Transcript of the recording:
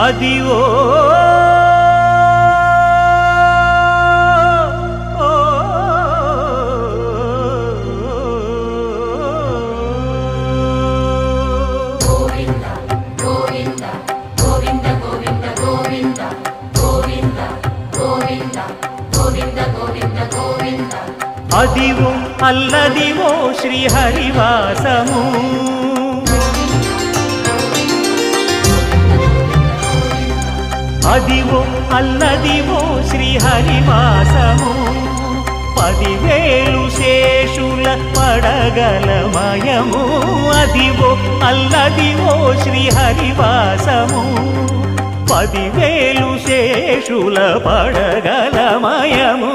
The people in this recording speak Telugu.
అదివో అదివో అల్లదివో శ్రీహరివాసము అదివో అల్లదివో శ్రీహరివాసము 10,000 శేషుల పడగలమయము అదివో అల్లదివో శ్రీహరివాసము 10,000 శేషుల పడగలమయము